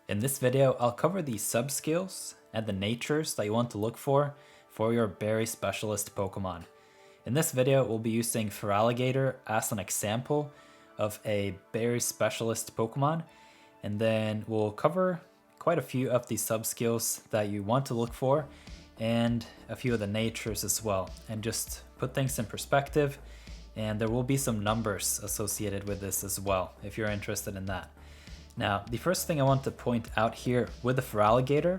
In this video, I'll cover the sub-skills and the natures that you want to look for your Berry Specialist Pokemon. In this video, we'll be using Feraligatr as an example of a Berry Specialist Pokemon, and then we'll cover quite a few of the sub-skills that you want to look for and a few of the natures as well, and just put things in perspective. And there will be some numbers associated with this as well, if you're interested in that. Now, the first thing I want to point out here with the Feraligatr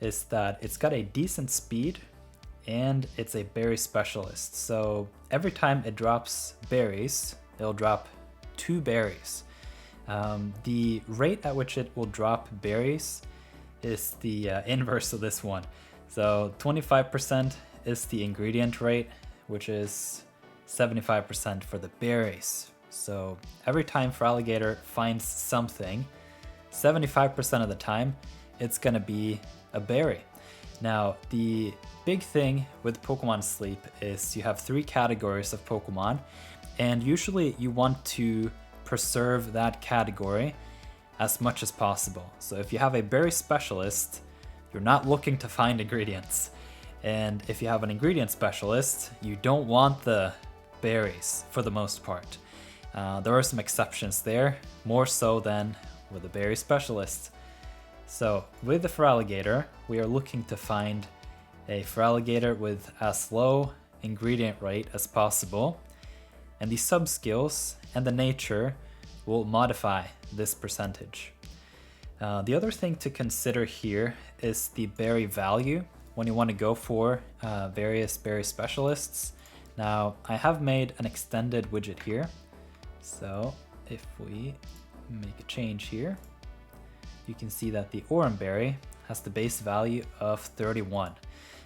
is that it's got a decent speed and it's a berry specialist. So every time it drops berries, it'll drop 2 berries. The rate at which it will drop berries is the inverse of this one. So 25% is the ingredient rate, which is 75% for the berries. So every time Feraligatr finds something, 75% of the time, it's gonna be a berry. Now, the big thing with Pokemon Sleep is you have 3 categories of Pokemon, and usually you want to preserve that category as much as possible. So if you have a berry specialist, you're not looking to find ingredients. And if you have an ingredient specialist, you don't want the berries for the most part. There are some exceptions there, more so than with a berry specialist. So with the Feraligatr, we are looking to find a Feraligatr with as low ingredient rate as possible, and the sub-skills and the nature will modify this percentage. The other thing to consider here is the berry value when you want to go for various berry specialists. Now, I have made an extended widget here. So if we make a change here, you can see that the Oran Berry has the base value of 31.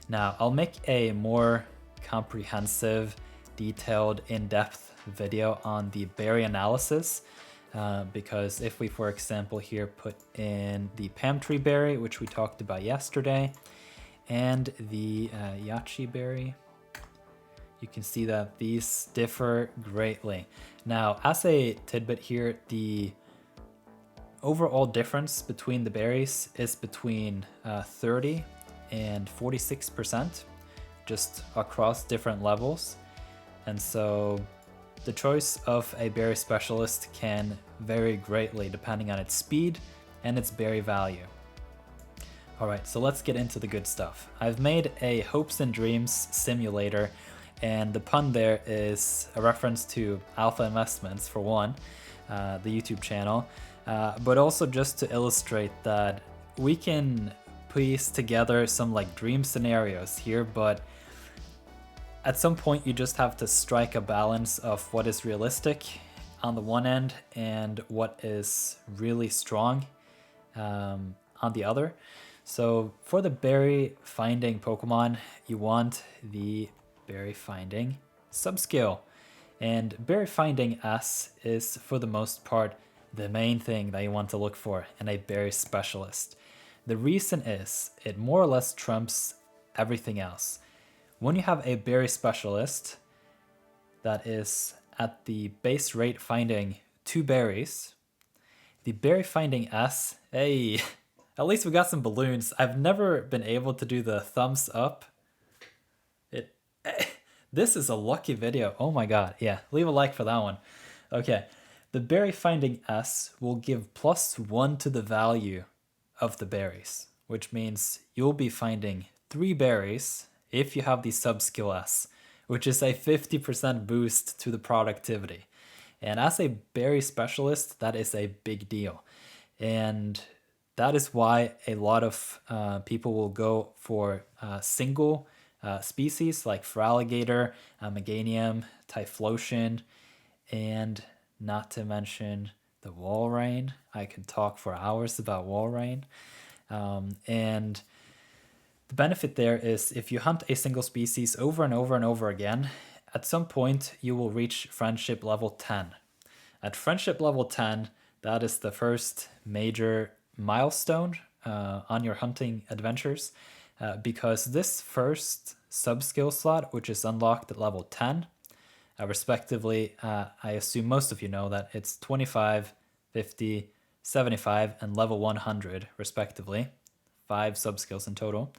Now, I'll make a more comprehensive, detailed, in-depth video on the berry analysis, because if we, for example, here put in the Pamtree Berry, which we talked about yesterday, and the Yachi Berry, you can see that these differ greatly. Now, as a tidbit here, the overall difference between the berries is between 30 and 46%, just across different levels. And so the choice of a berry specialist can vary greatly depending on its speed and its berry value. All right, so let's get into the good stuff. I've made a hopes and dreams simulator, and the pun there is a reference to Alpha Investments, for one, the YouTube channel, but also just to illustrate that we can piece together some like dream scenarios here, but at some point you just have to strike a balance of what is realistic on the one end and what is really strong on the other. So for the berry finding Pokemon, you want the berry finding subskill, and berry finding S is for the most part the main thing that you want to look for in a berry specialist. The reason is it more or less trumps everything else. When you have a berry specialist that is at the base rate finding 2 berries, the berry finding S, hey, at least we got some balloons. I've never been able to do the thumbs up. This is a lucky video. Oh my god. Yeah, leave a like for that one. Okay, the berry finding S will give +1 to the value of the berries, which means you'll be finding 3 berries if you have the sub-skill S, which is a 50% boost to the productivity. And as a berry specialist, that is a big deal. And that is why a lot of people will go for single species like Feraligatr, Meganium, Typhlosion, and not to mention the Walrein. I could talk for hours about Walrein. And the benefit there is if you hunt a single species over and over and over again, at some point you will reach friendship level 10. At friendship level 10, that is the first major milestone on your hunting adventures, because this first sub-skill slot, which is unlocked at level 10, respectively, I assume most of you know that it's 25, 50, 75, and level 100, respectively. 5 subskills in total.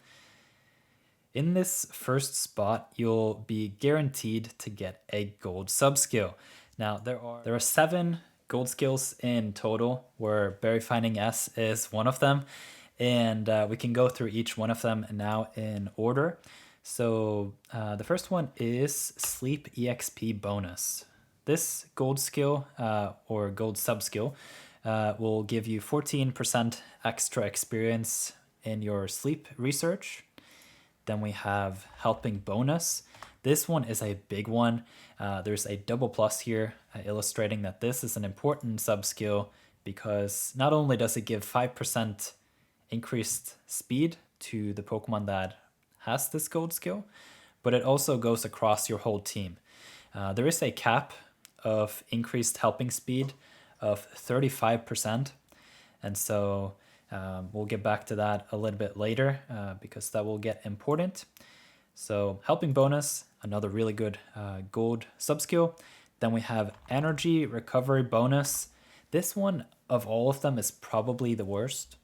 In this first spot, you'll be guaranteed to get a gold subskill. Now, there are 7 gold skills in total, where Berry Finding S is one of them. And we can go through each one of them now in order. So the first one is Sleep EXP Bonus. This gold skill, or gold subskill, will give you 14% extra experience in your sleep research. Then we have Helping Bonus. This one is a big one. There's a double plus here, illustrating that this is an important subskill because not only does it give 5% increased speed to the Pokemon that has this gold skill, but it also goes across your whole team. There is a cap of increased helping speed of 35%, and so we'll get back to that a little bit later because that will get important. So Helping Bonus, another really good gold subskill. Then we have Energy Recovery Bonus. This one of all of them is probably the worst,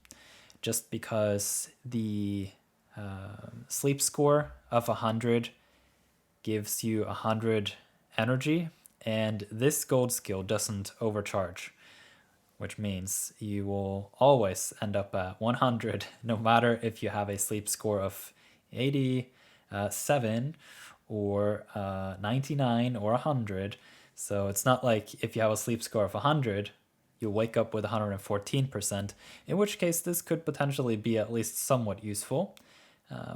just because the sleep score of 100 gives you 100 energy, and this gold skill doesn't overcharge, which means you will always end up at 100, no matter if you have a sleep score of 87 or 99 or 100. So it's not like if you have a sleep score of 100, you'll wake up with 114%, in which case this could potentially be at least somewhat useful.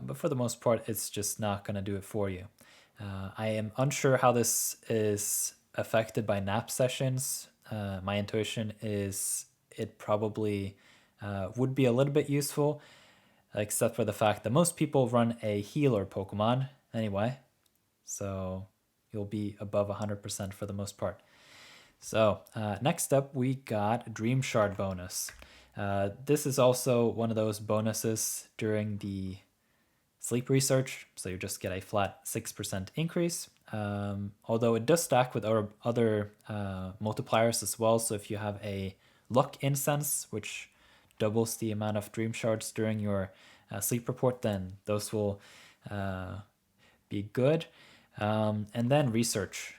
But for the most part, it's just not going to do it for you. I am unsure how this is affected by nap sessions. My intuition is it probably would be a little bit useful, except for the fact that most people run a healer Pokemon anyway. So you'll be above 100% for the most part. So next up, we got Dream Shard bonus. This is also one of those bonuses during the sleep research, so you just get a flat 6% increase. Although it does stack with other multipliers as well. So if you have a luck incense, which doubles the amount of dream shards during your sleep report, then those will be good. And then research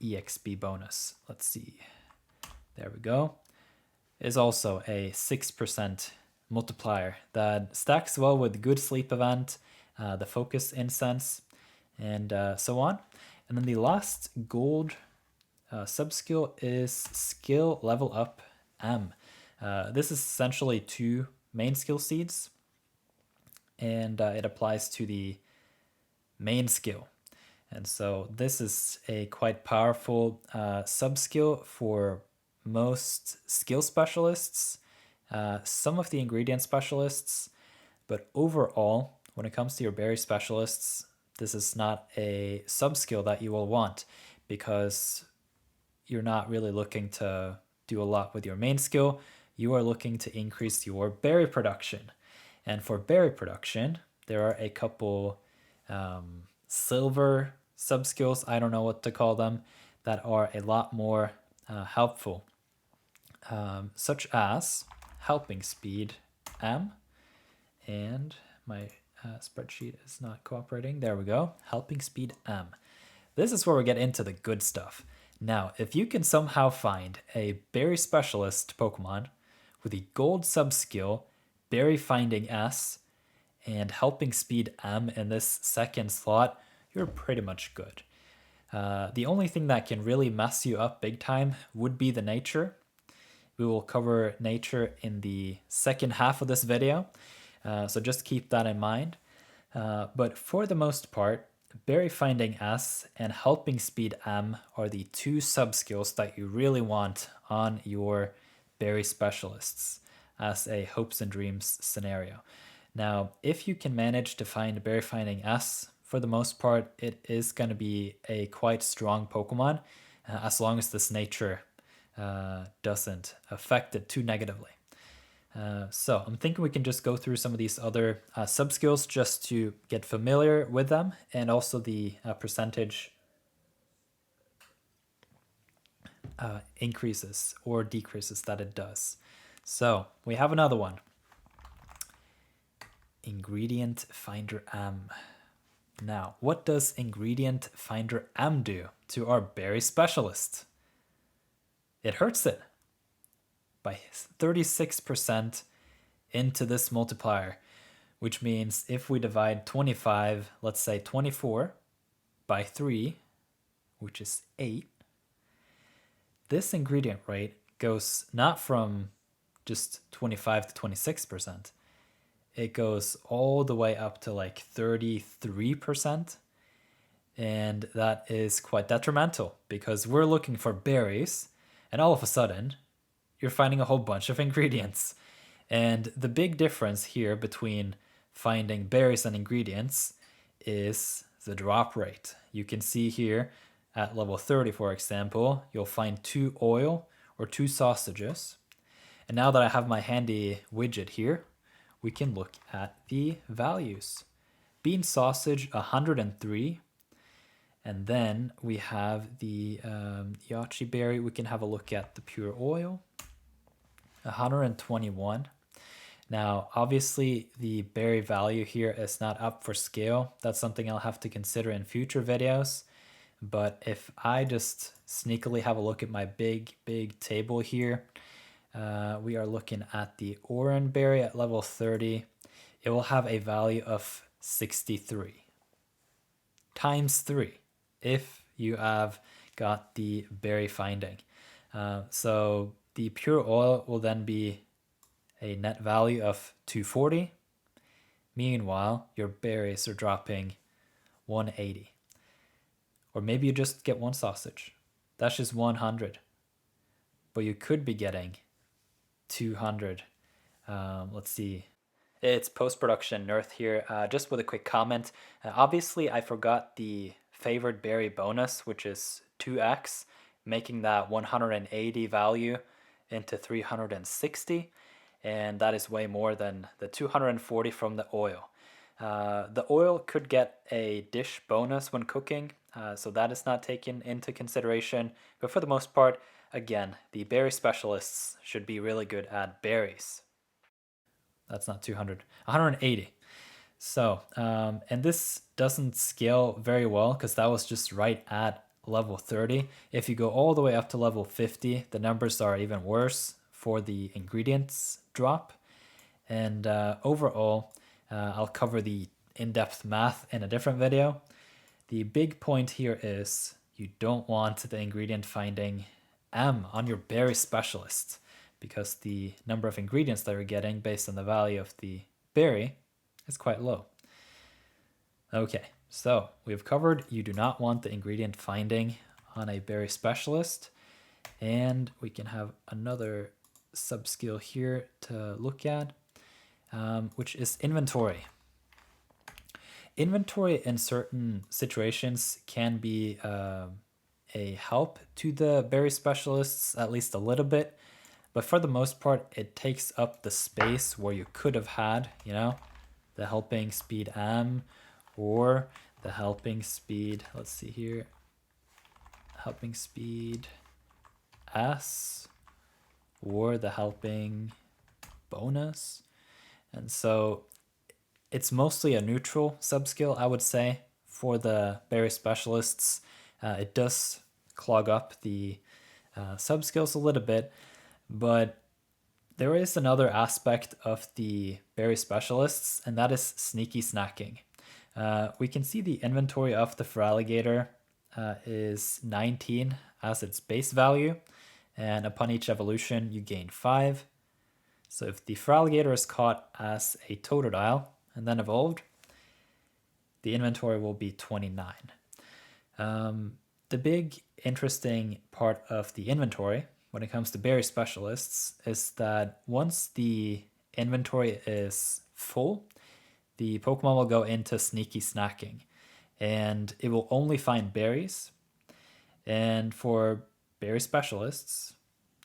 EXP bonus. Let's see. There we go. Is also a 6% multiplier that stacks well with good sleep event, the focus incense, and so on. And then the last gold subskill is skill level up M. This is essentially 2 main skill seeds, and it applies to the main skill. And so this is a quite powerful subskill for most skill specialists, some of the ingredient specialists, but overall, when it comes to your berry specialists, this is not a subskill that you will want because you're not really looking to do a lot with your main skill. You are looking to increase your berry production. And for berry production, there are a couple silver subskills, I don't know what to call them, that are a lot more helpful, such as Helping Speed M, and my spreadsheet is not cooperating. There we go. Helping Speed M. This is where we get into the good stuff. Now, if you can somehow find a Berry Specialist Pokemon with the gold subskill, Berry Finding S, and Helping Speed M in this second slot, you're pretty much good. The only thing that can really mess you up big time would be the nature. We will cover nature in the second half of this video, so just keep that in mind. But for the most part, Berry Finding S and Helping Speed M are the 2 subskills that you really want on your Berry Specialists as a hopes and dreams scenario. Now, if you can manage to find Berry Finding S, for the most part, it is going to be a quite strong Pokemon, as long as this nature doesn't affect it too negatively. So I'm thinking we can just go through some of these other subskills just to get familiar with them, and also the percentage increases or decreases that it does. So we have another one. Ingredient Finder M. Now, what does Ingredient Finder M do to our Berry Specialist? It hurts it by 36% into this multiplier, which means if we divide 25, let's say 24, by 3, which is 8, this ingredient rate goes not from just 25 to 26%. It goes all the way up to like 33%. And that is quite detrimental because we're looking for berries, and all of a sudden, you're finding a whole bunch of ingredients. And the big difference here between finding berries and ingredients is the drop rate. You can see here at level 30, for example, you'll find 2 oil or 2 sausages. And now that I have my handy widget here, we can look at the values. Bean sausage, 103. And then we have the yachi berry. We can have a look at the pure oil, 121. Now, obviously, the berry value here is not up for scale. That's something I'll have to consider in future videos. But if I just sneakily have a look at my big table here, we are looking at the orange berry at level 30. It will have a value of 63 times 3 if you have got the berry finding. So the pure oil will then be a net value of 240. Meanwhile, your berries are dropping 180. Or maybe you just get 1 sausage. That's just 100. But you could be getting 200. Let's see. It's post-production Nirth here. Just with a quick comment. Obviously, I forgot the favored berry bonus, which is 2x, making that 180 value into 360. And that is way more than the 240 from the oil. The oil could get a dish bonus when cooking, so that is not taken into consideration. But for the most part, again, the berry specialists should be really good at berries. That's not 200, 180. So, and this doesn't scale very well because that was just right at level 30. If you go all the way up to level 50, the numbers are even worse for the ingredients drop. And overall, I'll cover the in-depth math in a different video. The big point here is you don't want the ingredient finding M on your berry specialist because the number of ingredients that you're getting based on the value of the berry is quite low. Okay, so we've covered you do not want the ingredient finding on a berry specialist, and we can have another subskill here to look at, which is inventory. Inventory in certain situations can be a help to the berry specialists, at least a little bit, but for the most part, it takes up the space where you could have had, you know, the helping speed M or the helping speed, let's see here, helping speed S or the helping bonus. And so it's mostly a neutral subskill, I would say, for the berry specialists. It does clog up the subskills a little bit, but there is another aspect of the berry specialists, and that is sneaky snacking. We can see the inventory of the Feraligatr is 19 as its base value, and upon each evolution you gain 5. So if the Feraligatr is caught as a Totodile and then evolved, the inventory will be 29. The big interesting part of the inventory when it comes to berry specialists is that once the inventory is full, the Pokemon will go into sneaky snacking and it will only find berries. And for berry specialists,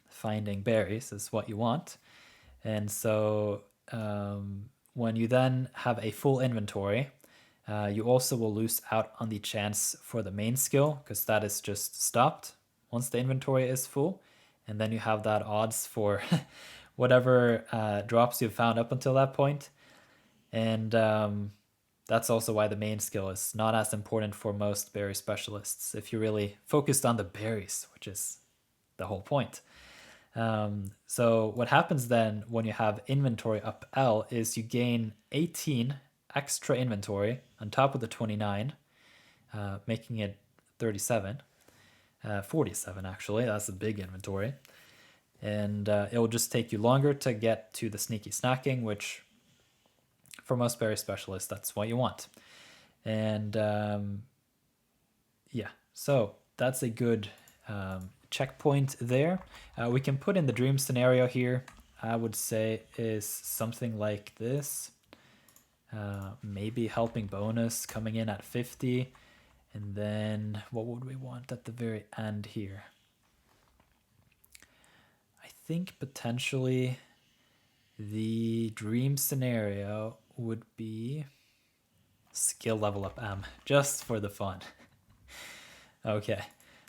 finding berries is what you want. And so when you then have a full inventory, you also will lose out on the chance for the main skill because that is just stopped once the inventory is full. And then you have that odds for whatever drops you've found up until that point. And that's also why the main skill is not as important for most berry specialists if you're really focused on the berries, which is the whole point. So what happens then when you have inventory up L is you gain 18 extra inventory on top of the 29, making it 37, 47 actually. That's a big inventory. And it will just take you longer to get to the sneaky snacking, which for most berry specialists, that's what you want. And yeah, so that's a good checkpoint there. We can put in the dream scenario here. I would say is something like this. Maybe helping bonus coming in at 50. And then what would we want at the very end here? I think potentially the dream scenario would be skill level up M, just for the fun. Okay,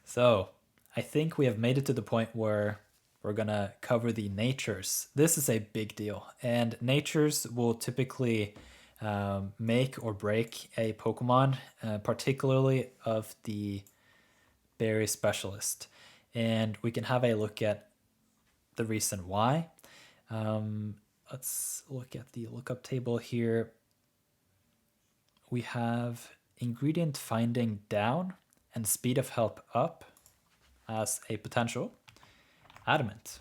so I think we have made it to the point where we're gonna cover the natures. This is a big deal, and natures will typically make or break a Pokemon, particularly of the Berry Specialist. And we can have a look at the reason why. Let's look at the lookup table here. We have ingredient finding down and speed of help up as a potential. Adamant.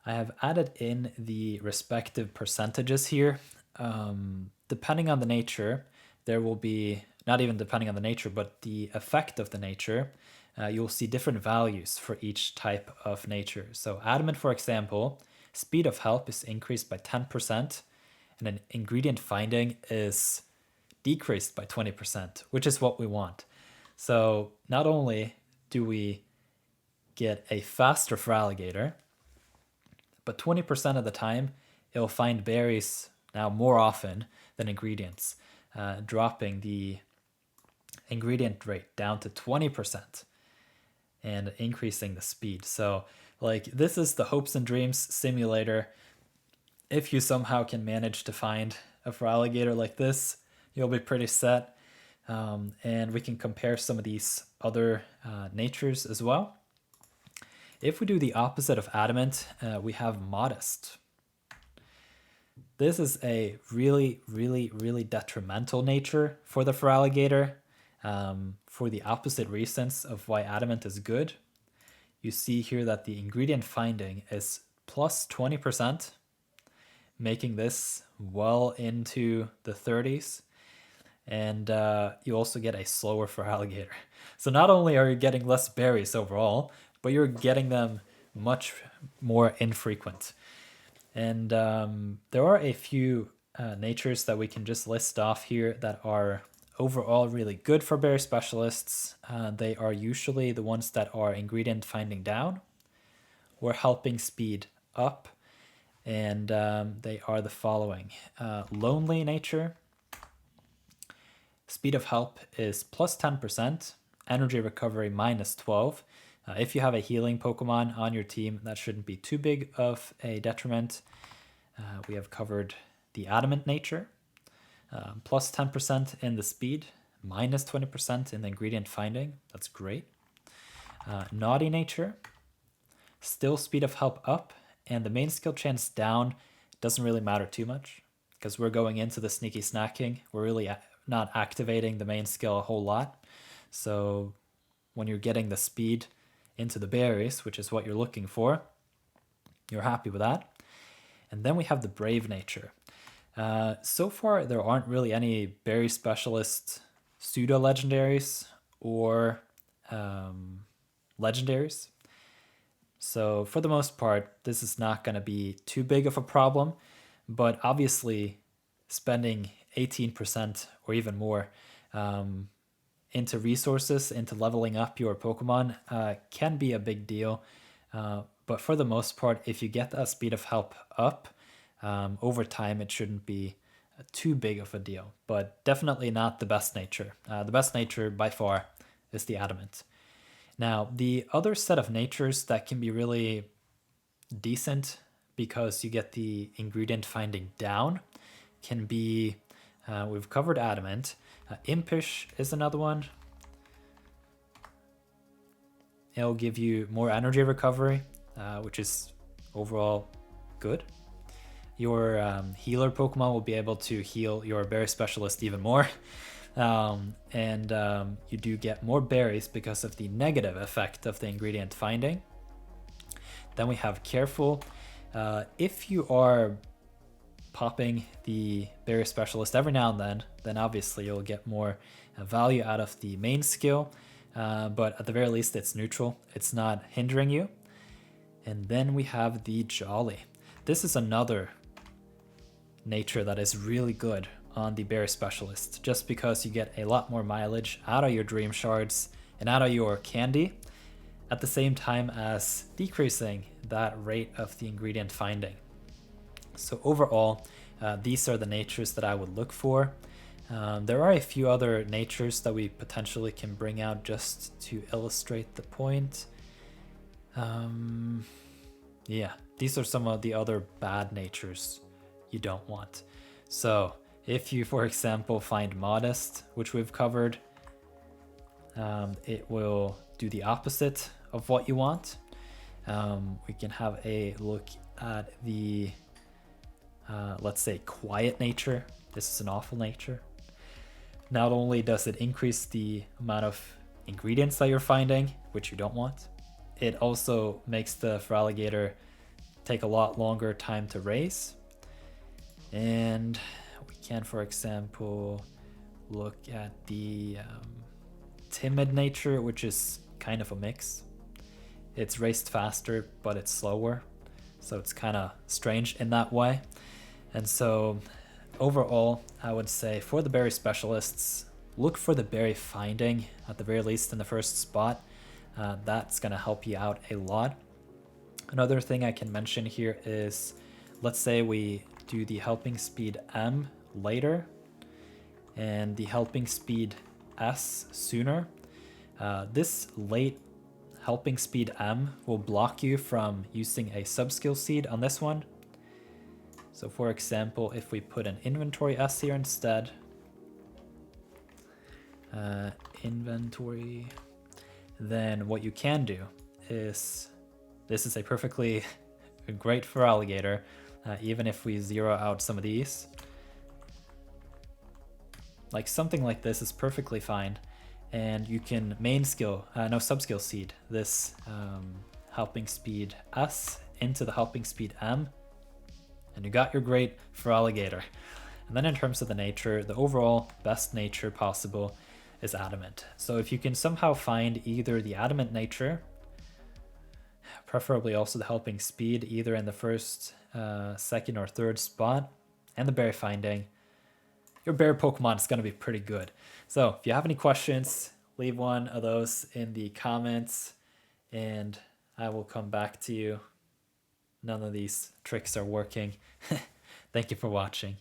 I have added in the respective percentages here. Depending on the nature, there will be, not even depending on the nature, but the effect of the nature, you'll see different values for each type of nature. So adamant, for example, speed of help is increased by 10%, and an ingredient finding is decreased by 20%, which is what we want. So not only do we get a faster Feraligatr, but 20% of the time it'll find berries now more often than ingredients, dropping the ingredient rate down to 20% and increasing the speed. So like this is the hopes and dreams simulator. If you somehow can manage to find a Feraligatr like this, you'll be pretty set. And we can compare some of these other natures as well. If we do the opposite of adamant, we have modest. This is a really, really, really detrimental nature for the Feraligatr, for the opposite reasons of why adamant is good. You see here that the ingredient finding is plus 20%, making this well into the 30s. And you also get a slower Feraligatr. So not only are you getting less berries overall, but you're getting them much more infrequent. And there are a few natures that we can just list off here that are overall really good for berry specialists. They are usually the ones that are ingredient finding down or helping speed up. And they are the following. Lonely nature. Speed of help is plus 10%. Energy recovery minus 12. If you have a healing Pokemon on your team, that shouldn't be too big of a detriment. We have covered the adamant nature, plus 10% in the speed, minus 20% in the ingredient finding. That's great. Naughty nature, still speed of help up, and the main skill chance down doesn't really matter too much because we're going into the sneaky snacking. We're really not activating the main skill a whole lot. So when you're getting the speed into the berries, which is what you're looking for, you're happy with that. And then we have the brave nature. So far, there aren't really any berry specialist pseudo legendaries or legendaries. So for the most part, this is not going to be too big of a problem, but obviously spending 18% or even more into resources, into leveling up your Pokemon can be a big deal. But for the most part, if you get that speed of help up, over time it shouldn't be too big of a deal, but definitely not the best nature. The best nature by far is the adamant. Now, the other set of natures that can be really decent because you get the ingredient finding down can be, we've covered adamant. Impish is another one. It'll give you more energy recovery, which is overall good. Your healer Pokemon will be able to heal your Berry Specialist even more. You do get more berries because of the negative effect of the ingredient finding. Then we have Careful. If you are popping the Berry Specialist every now and then obviously you'll get more value out of the main skill. But at the very least, it's neutral. It's not hindering you. And then we have the Jolly. This is another nature that is really good on the Berry Specialist, just because you get a lot more mileage out of your Dream Shards and out of your candy, at the same time as decreasing that rate of the ingredient finding. So overall, these are the natures that I would look for. There are a few other natures that we potentially can bring out just to illustrate the point. Yeah, these are some of the other bad natures you don't want. So if you, for example, find Modest, which we've covered, it will do the opposite of what you want. We can have a look at the, let's say, Quiet nature. This is an awful nature. Not only does it increase the amount of ingredients that you're finding, which you don't want, it also makes the Feraligatr take a lot longer time to raise. And we can, for example, look at the Timid nature, which is kind of a mix. It's raised faster, but it's slower. So it's kind of strange in that way. And so overall, I would say for the Berry Specialists, look for the berry finding, at the very least in the first spot. That's going to help you out a lot. Another thing I can mention here is, let's say we do the Helping Speed M later and the Helping Speed S sooner. This late Helping Speed M will block you from using a subskill seed on this one. So for example, if we put an Inventory S here instead, inventory, then what you can do is, this is a perfectly great Feraligatr, even if we zero out some of these. Like something like this is perfectly fine, and you can main skill, no subskill seed, this Helping Speed S into the Helping Speed M, and you got your great Feraligatr. And then in terms of the nature, the overall best nature possible is Adamant. So if you can somehow find either the Adamant nature, preferably also the Helping Speed, either in the first, second, or third spot, and the berry finding, your berry Pokemon is going to be pretty good. So if you have any questions, leave one of those in the comments, and I will come back to you. None of these tricks are working. Thank you for watching.